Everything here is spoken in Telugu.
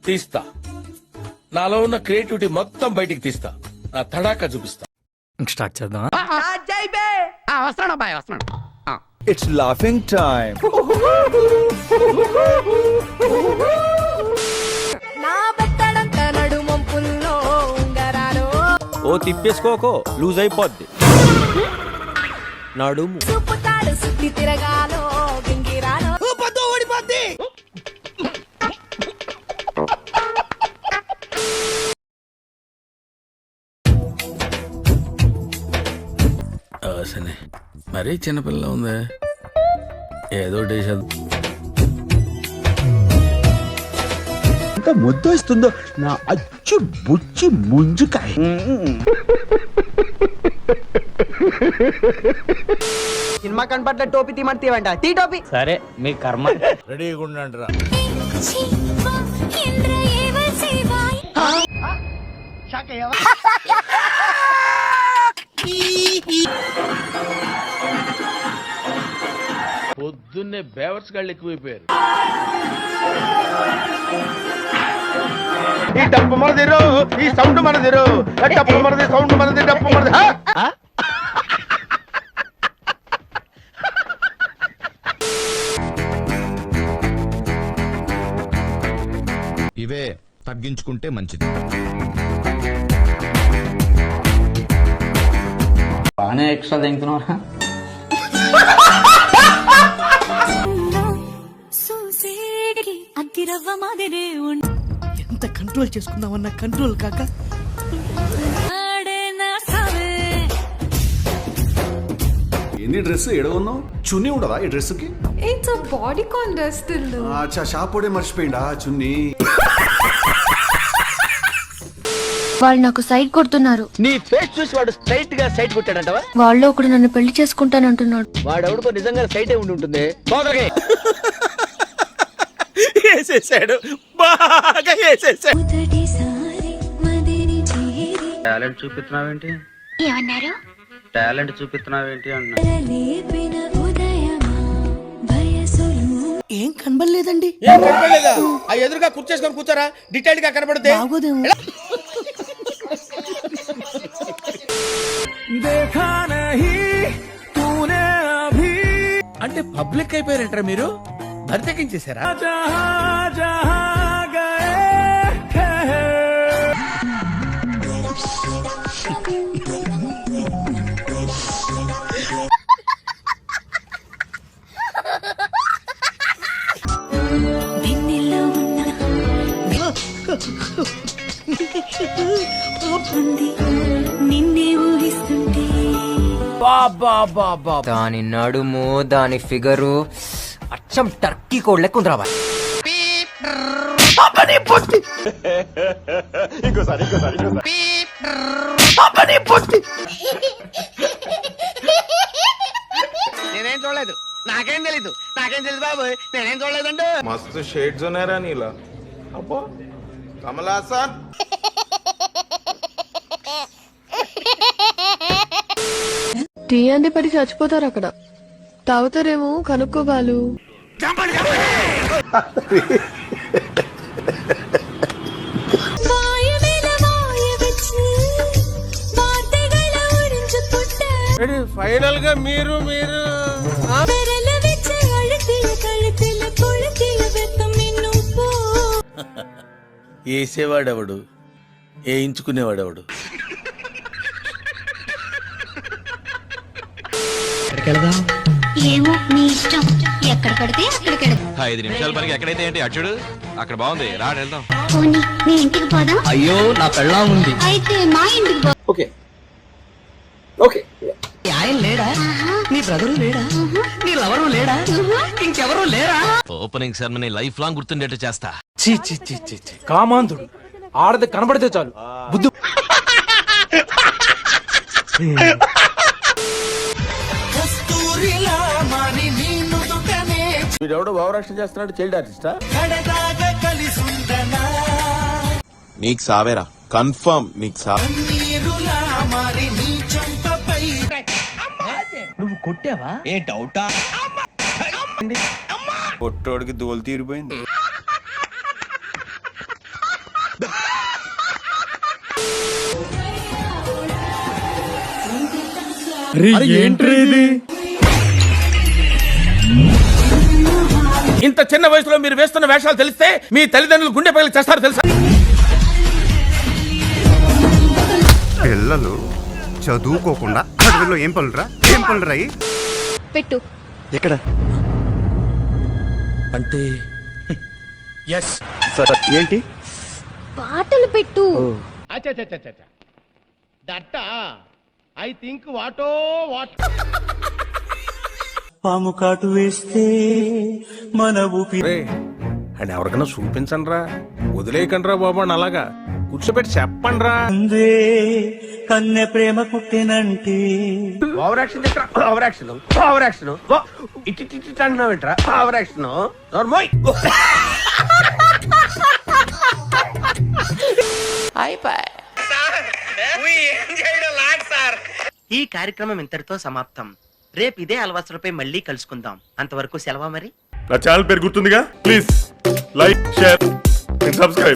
తీస్తా, నాలో ఉన్న క్రియేటివిటీ మొత్తం బయటికి తీస్తా, నా తడాకా చూపిస్తా. స్టార్ట్ చేద్దాం. వస్తున్నాడు బాయ్, వస్తున్నాడు. It's laughing time. ఓ తిప్పేసుకోకో, లూజ్ అయిపోద్ది నడుము. అవసనే మరీ చిన్నపిల్ల ఉందే, ఏదో ఎంత ముద్దు ఇస్తుందో నా అచ్చు బుచ్చి ముంజుకాయ. సినిమా కనపట్ల టోపీ తీమంతేవంట, తీ టోపీ. సరే మీ కర్మ. రెడీగా ఉండండి రా. పొద్దున్నే బేవర్స్ గాళ్ళు ఎక్కువైపోయారు. ఈ డప్పు మనదిరు, ఈ సౌండ్ మనదిరు, డప్పు మనది, సౌండ్ మనది, డప్పు మనది. ఇవే తగ్గించుకుంటే మంచిది. బాగానే ఎక్స్ట్రా తింటున్నారా? ఎంత కంట్రోల్ చేసుకుందామన్నా కంట్రోల్ కాక ఎన్ని డ్రెస్ ఎడగొన్నావు? చున్నీ ఉండదా ఈ డ్రెస్ కి? It's a bodycon dress తిల్లు. అచ్చా, షాప్ ఓడే మర్చిపోయిండా చున్నీ. వాళ్ళు నాకు సైట్ కొడుతున్నారు. నీ ఫేస్ చూసి వాడు స్ట్రైట్ గా సైట్ కొట్టాడంటవా? వాళ్ళు ఒకడు నన్ను పెళ్లి చేసుకుంటానంటున్నాడు. వాడెవడికో నిజంగా సైట్ ఉండి ఉంటుంది. వేసేసాడు, బాగా వేసేసాడు. టాలెంట్ చూపిస్తున్నావేంటి? ఏమన్నారు? టాలెంట్ చూపిస్తున్నావేంటి అన్నా. ఏం కనబడలేదండి. ఏం కనపడలేదా? ఆ ఎదురుగా కూర్చేసుకొని కూర్చోరా, డీటెయిల్ గా కనపడితే. అంటే పబ్లిక్ అయిపోయారంటారా మీరు? బరితెక్కించేశారా? దాని నడుము, దాని ఫిగరు అచ్చం టర్కీ కోడ్ లెక్క ఉందిరా బాయ్. నేనేం చూడలేదు, నాకేం తెలీదు బాబు, నేనేం చూడలేదండి. మస్తు షేడ్స్ ఉన్నారా నీలా. అబ్బో కమల్ హాసన్. టీ అంది పడి చచ్చిపోతారు అక్కడ. తాగుతారేమో కనుక్కోబాలు. ఫైనల్ గా మీరు వేసేవాడెవడు, వేయించుకునేవాడెవడు? ఏమో నీ ఇష్టం, ఎక్కడ పడితే అక్కడికి వెళ్దాం. 5 నిమిషాల పనికి ఎక్కడైతే ఏంటి, అచ్చుడు అక్కడ బాగుంది, రా వెళ్దాం. పోనీ మీ ఇంటికి పోదాం. అయ్యో నా పెళ్ళాం ఉంది. అయితే మా ఇంటికి పో. Okay okay. ఆయన లేడా? నీ బ్రదరు లేడా? నీ లవరు లేడా? ఇంకెవరు లేరా? ఓపెనింగ్ సెరమనీ లైఫ్ లాంగ్ గుర్తుండేట్టు చేస్తా. చీ చీ చీ చీ చీ, కామాంధుడు. ఆడది కనబడితే చాలు బుద్ధు. వీడెవడో భావరక్షణ చేస్తున్నాడు, చైల్డ్ ఆర్టిస్టా? నీకు సావేరా, కన్ఫర్మ్ నీకు సావే. నువ్వు కొట్టావా? ఏ డౌటా? పొట్టోడికి దోలు తీరిపోయింది. ఇంత చిన్న వయసులో మీరు వేస్తున్న వేషాలు తెలిస్తే మీ తల్లిదండ్రులు గుండె పగిలి చేస్తారు తెలుసా? పిల్లలు చదువుకోకుండా అడవిలో ఏం పనులురా పెట్టు. ఎక్కడ అంటే ఏంటి పాటలు పెట్టు. దట్ట ఐ థింక్ వాటో వాట్. పాము కాటు వేస్తే మన ఊపి అని ఎవరికైనా చూపించండి రా, వదిలేయకండి రా బాబు అని అలాగా కూర్చోబెట్టి చెప్పండి రా. కన్నె ప్రేమ పుట్టినంటే over action over action over action ఇటు అంటున్నావు ఏంట్రా? ఓవర్ యాక్షన్ నోర్మోయ్. ఈ కార్యక్రమం ఇంతటితో సమాప్తం. రేపు ఇదే అలవాసులపై మళ్ళీ కలుసుకుందాం. అంతవరకు సెలవా మరి. నా ఛానల్ పేరు గుర్తుందిగా, please like, share and subscribe.